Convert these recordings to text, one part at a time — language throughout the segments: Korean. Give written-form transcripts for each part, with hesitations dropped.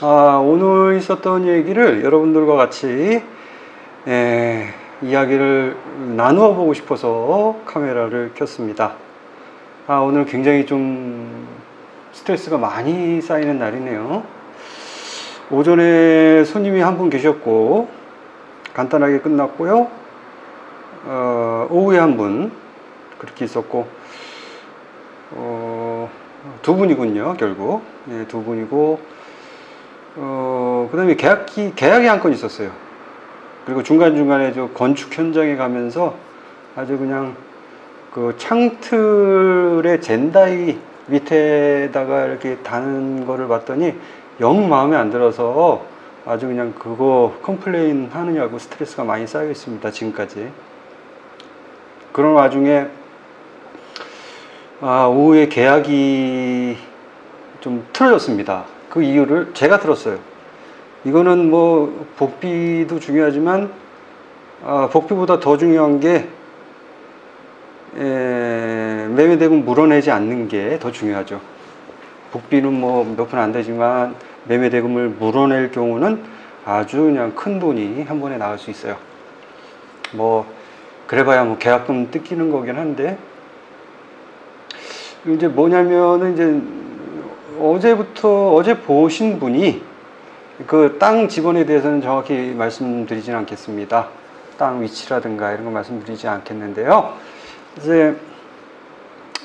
오늘 있었던 얘기를 여러분들과 같이 이야기를 나누어 보고 싶어서 카메라를 켰습니다. 오늘 굉장히 좀 스트레스가 많이 쌓이는 날이네요. 오전에 손님이 한 분 계셨고 간단하게 끝났고요. 오후에 한 분 그렇게 있었고 두 분이군요. 결국 두 분이고 그 다음에 계약이 한 건 있었어요. 그리고 중간중간에 저 건축 현장에 가면서 아주 그냥 그 창틀의 젠다이 밑에다가 이렇게 다는 거를 봤더니 영 마음에 안 들어서 아주 그냥 그거 컴플레인 하느냐고 스트레스가 많이 쌓여 있습니다. 지금까지. 그런 와중에 오후에 계약이 좀 틀어졌습니다. 그 이유를 제가 들었어요. 이거는 뭐 복비도 중요하지만 복비보다 더 중요한 게 매매대금 물어내지 않는 게 더 중요하죠. 복비는 뭐 몇 푼 안 되지만 매매대금을 물어낼 경우는 아주 그냥 큰 돈이 한 번에 나올 수 있어요. 뭐 그래봐야 뭐 계약금 뜯기는 거긴 한데, 이제 뭐냐면은 이제 어제 보신 분이 그 땅 지번에 대해서는 정확히 말씀드리진 않겠습니다. 땅 위치라든가 이런 거 말씀드리지 않겠는데요. 이제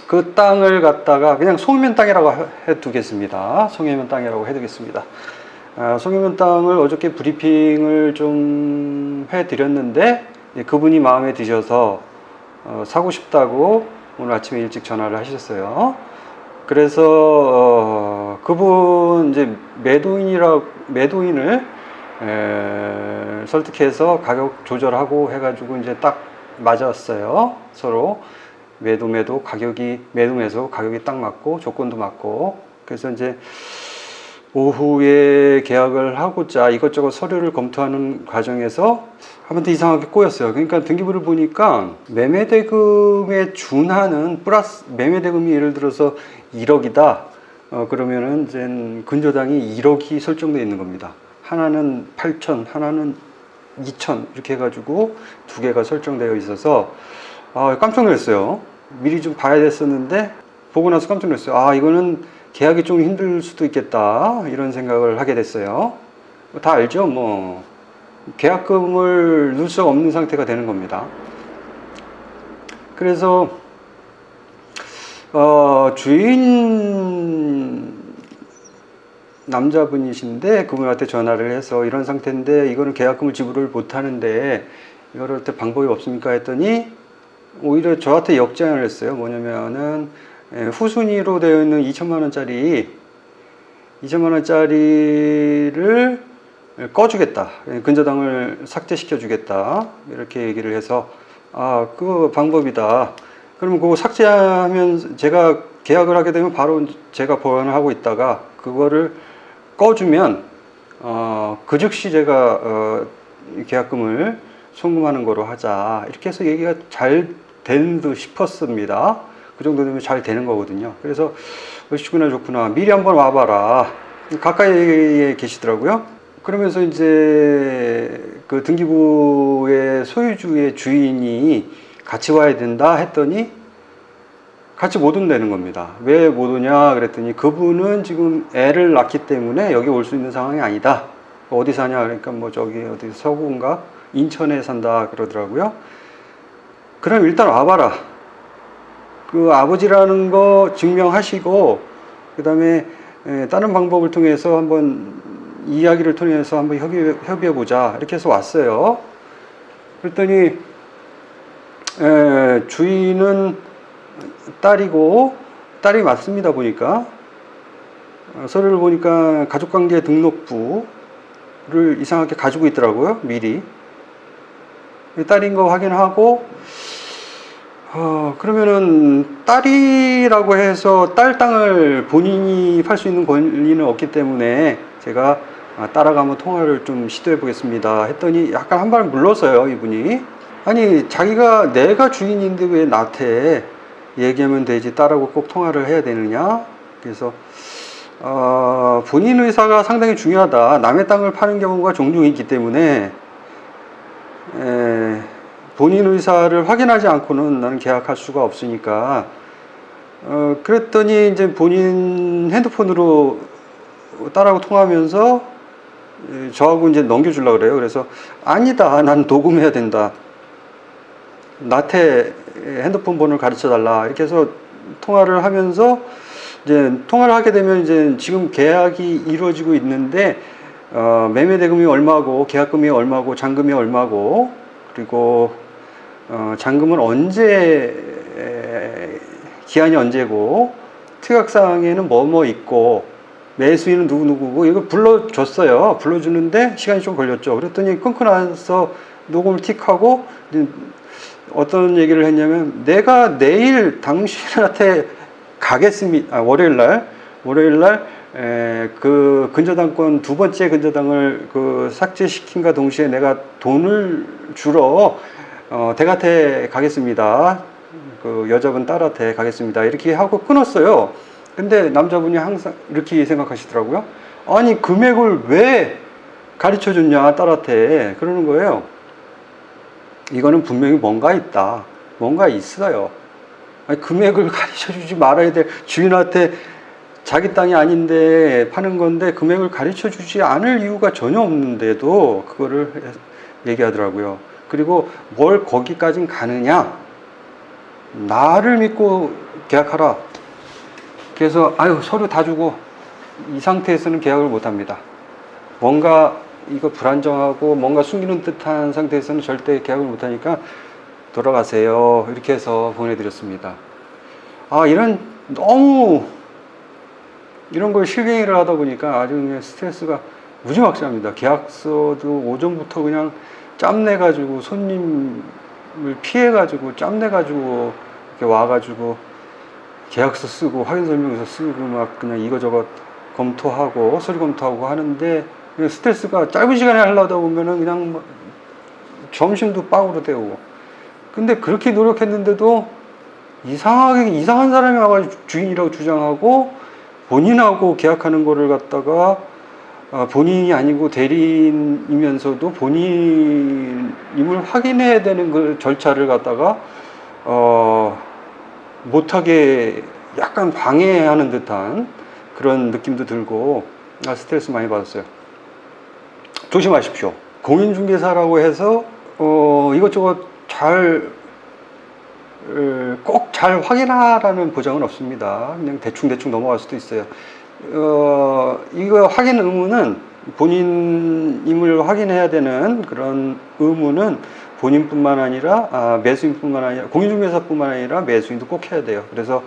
그 땅을 갖다가 그냥 송이면 땅이라고 해두겠습니다. 송이면 땅이라고 해두겠습니다. 송이면 땅을 어저께 브리핑을 좀 해드렸는데 그분이 마음에 드셔서 사고 싶다고 오늘 아침에 일찍 전화를 하셨어요. 그래서 그분 이제 매도인을 설득해서 가격 조절하고 해가지고 이제 딱 맞았어요. 서로 매도 가격이 딱 맞고 조건도 맞고. 그래서 이제 오후에 계약을 하고자 이것저것 서류를 검토하는 과정에서 한 번 더 이상하게 꼬였어요. 그러니까 등기부를 보니까 매매대금에 준하는 플러스 매매대금이 예를 들어서 1억이다. 그러면은 이제 근저당이 1억이 설정되어 있는 겁니다. 하나는 8천, 하나는 2천 이렇게 해가지고 두 개가 설정되어 있어서 깜짝 놀랐어요. 미리 좀 봐야 됐었는데 보고 나서 깜짝 놀랐어요. 이거는 계약이 좀 힘들 수도 있겠다 이런 생각을 하게 됐어요. 다 알죠? 뭐 계약금을 넣을 수 없는 상태가 되는 겁니다. 그래서 주인 남자분이신데 그분한테 전화를 해서 이런 상태인데 이거는 계약금을 지불을 못 하는데 이거를 어떻게 방법이 없습니까 했더니 오히려 저한테 역제안을 했어요. 뭐냐면은 후순위로 되어 있는 2천만 원짜리를 꺼주겠다. 근저당을 삭제시켜 주겠다. 이렇게 얘기를 해서 그 방법이다. 그러면 그거 삭제하면 제가 계약을 하게 되면 바로 제가 보완을 하고 있다가 그거를 꺼주면 그 즉시 제가 계약금을 송금하는 거로 하자. 이렇게 해서 얘기가 잘 된 듯 싶었습니다. 그 정도 되면 잘 되는 거거든요. 그래서 좋구나. 미리 한번 와봐라. 가까이에 계시더라고요. 그러면서 이제 그 등기부의 소유주의 주인이 같이 와야 된다 했더니 같이 못 온다는 겁니다. 왜 못 오냐 그랬더니 그분은 지금 애를 낳기 때문에 여기 올 수 있는 상황이 아니다. 어디 사냐 그러니까 뭐 저기 어디 서구인가 인천에 산다 그러더라고요. 그럼 일단 와봐라. 그 아버지라는 거 증명하시고 그 다음에 다른 방법을 통해서 한번 이야기를 통해서 한번 협의해 보자 이렇게 해서 왔어요. 그랬더니 주인은 딸이 맞습니다. 보니까 서류를 보니까 가족관계 등록부를 이상하게 가지고 있더라고요. 미리 딸인 거 확인하고 그러면은 딸이라고 해서 딸 땅을 본인이 팔 수 있는 권리는 없기 때문에 제가 따라가면 통화를 좀 시도해 보겠습니다 했더니 약간 한 발 물러서요. 이분이 아니 내가 주인인데 왜 나한테 얘기하면 되지 딸하고 꼭 통화를 해야 되느냐. 그래서 본인 의사가 상당히 중요하다. 남의 땅을 파는 경우가 종종 있기 때문에 본인 의사를 확인하지 않고는 나는 계약할 수가 없으니까 그랬더니 이제 본인 핸드폰으로 딸하고 통화하면서 저하고 이제 넘겨주려고 그래요. 그래서 아니다, 난 녹음해야 된다. 나한테 핸드폰 번호를 가르쳐 달라. 이렇게 해서 통화를 하면서 이제 통화를 하게 되면 이제 지금 계약이 이루어지고 있는데 매매 대금이 얼마고 계약금이 얼마고 잔금이 얼마고 그리고 잔금은 언제 기한이 언제고 특약사항에는 뭐 있고 매수인은 누구누구고 이걸 불러줬어요. 불러주는데 시간이 좀 걸렸죠. 그랬더니 끊고 나서 녹음을 틱하고 어떤 얘기를 했냐면 내가 내일 당신한테 가겠습니다. 월요일날 그 근저당권 두 번째 근저당을 그 삭제시킨과 동시에 내가 돈을 주러 댁한테 가겠습니다. 그 여자분 딸한테 가겠습니다. 이렇게 하고 끊었어요. 근데 남자분이 항상 이렇게 생각하시더라고요. 아니 금액을 왜 가르쳐 줬냐 딸한테 그러는 거예요. 이거는 분명히 뭔가 있다. 뭔가 있어요. 아니, 금액을 가르쳐 주지 말아야 돼. 주인한테 자기 땅이 아닌데 파는 건데 금액을 가르쳐 주지 않을 이유가 전혀 없는데도 그거를 얘기하더라고요. 그리고 뭘 거기까진 가느냐? 나를 믿고 계약하라. 그래서 서류 다 주고 이 상태에서는 계약을 못 합니다. 뭔가 이거 불안정하고 뭔가 숨기는 듯한 상태에서는 절대 계약을 못 하니까 돌아가세요. 이렇게 해서 보내드렸습니다. 너무 이런 걸 실갱이를 하다 보니까 아주 그냥 스트레스가 무지막지합니다. 계약서도 오전부터 그냥 짬내가지고 손님을 피해가지고 짬내가지고 이렇게 와가지고 계약서 쓰고 확인설명서 쓰고 막 그냥 이거저거 검토하고 서류 검토하고 하는데 스트레스가 짧은 시간에 하려다 보면은 그냥 뭐 점심도 빵으로 때우고 근데 그렇게 노력했는데도 이상한 사람이 와가지고 주인이라고 주장하고 본인하고 계약하는 거를 갖다가 본인이 아니고 대리인이면서도 본인임을 확인해야 되는 그 절차를 갖다가 못하게 약간 방해하는 듯한 그런 느낌도 들고 스트레스 많이 받았어요. 조심하십시오. 공인중개사라고 해서 이것저것 꼭 잘 확인하라는 보장은 없습니다. 그냥 대충 넘어갈 수도 있어요. 이거 확인 의무는 본인임을 확인해야 되는 그런 의무는 본인뿐만 아니라 매수인뿐만 아니라 공인중개사뿐만 아니라 매수인도 꼭 해야 돼요. 그래서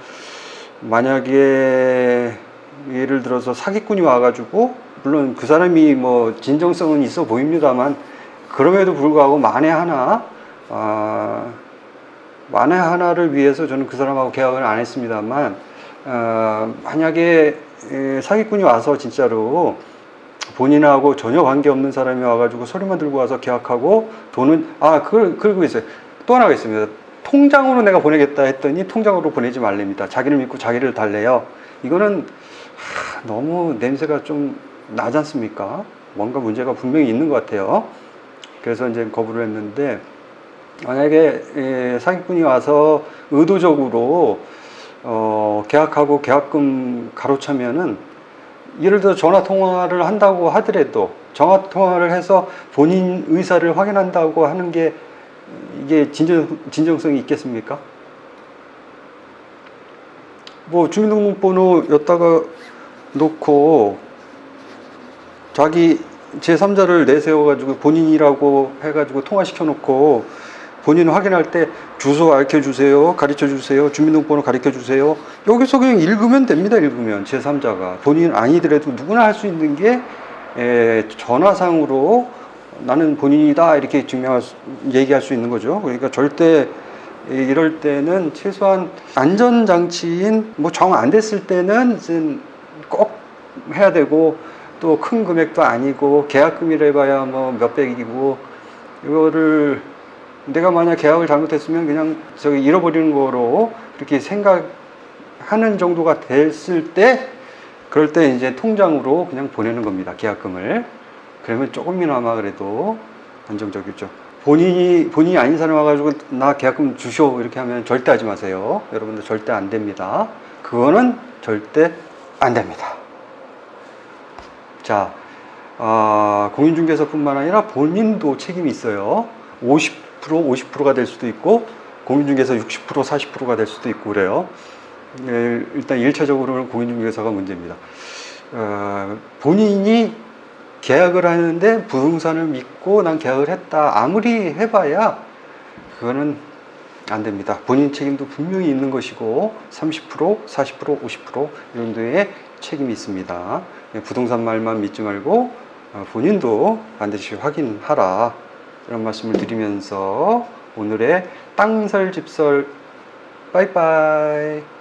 만약에 예를 들어서 사기꾼이 와가지고 물론 그 사람이 뭐 진정성은 있어 보입니다만 그럼에도 불구하고 만에 하나를 위해서 저는 그 사람하고 계약을 안 했습니다만 만약에 사기꾼이 와서 진짜로 본인하고 전혀 관계없는 사람이 와가지고 서류만 들고 와서 계약하고 돈은 그러고 있어요. 또 하나가 있습니다. 통장으로 내가 보내겠다 했더니 통장으로 보내지 말랍니다. 자기를 믿고 자기를 달래요. 이거는 너무 냄새가 좀 나지 않습니까? 뭔가 문제가 분명히 있는 것 같아요. 그래서 이제 거부를 했는데 만약에 사기꾼이 와서 의도적으로 계약하고 계약금 가로차면은 예를 들어 전화 통화를 한다고 하더라도 전화 통화를 해서 본인 의사를 확인한다고 하는 게 이게 진정성이 있겠습니까? 뭐 주민등록번호 였다가 놓고 자기 제3자를 내세워가지고 본인이라고 해가지고 통화시켜 놓고 본인 확인할 때 주소 알려주세요, 가르쳐주세요, 주민등록번호 가르쳐주세요. 여기서 그냥 읽으면 됩니다. 읽으면 제3자가 본인 아니더라도 누구나 할 수 있는 게 전화상으로 나는 본인이다 이렇게 얘기할 수 있는 거죠. 그러니까 절대 이럴 때는 최소한 안전장치인 뭐 정 안 됐을 때는 꼭 해야 되고 또 큰 금액도 아니고 계약금이라 해봐야 뭐 몇백이고 이거를 내가 만약 계약을 잘못했으면 그냥 잃어버리는 거로 그렇게 생각하는 정도가 됐을 때 그럴 때 이제 통장으로 그냥 보내는 겁니다. 계약금을. 그러면 조금이나마 그래도 안정적이죠. 본인이 아닌 사람 와가지고 나 계약금 주쇼 이렇게 하면 절대 하지 마세요. 여러분들 절대 안 됩니다. 그거는 절대 안 됩니다. 자, 공인중개사뿐만 아니라 본인도 책임이 있어요. 50%가 될 수도 있고 공인중개사 60%, 40%가 될 수도 있고 그래요. 일단 1차적으로는 공인중개사가 문제입니다. 본인이 계약을 하는데 부동산을 믿고 난 계약을 했다. 아무리 해봐야 그거는 안 됩니다. 본인 책임도 분명히 있는 것이고 30%, 40%, 50% 이 정도의 책임이 있습니다. 부동산 말만 믿지 말고 본인도 반드시 확인하라. 이런 말씀을 드리면서 오늘의 땅설 집설 빠이빠이.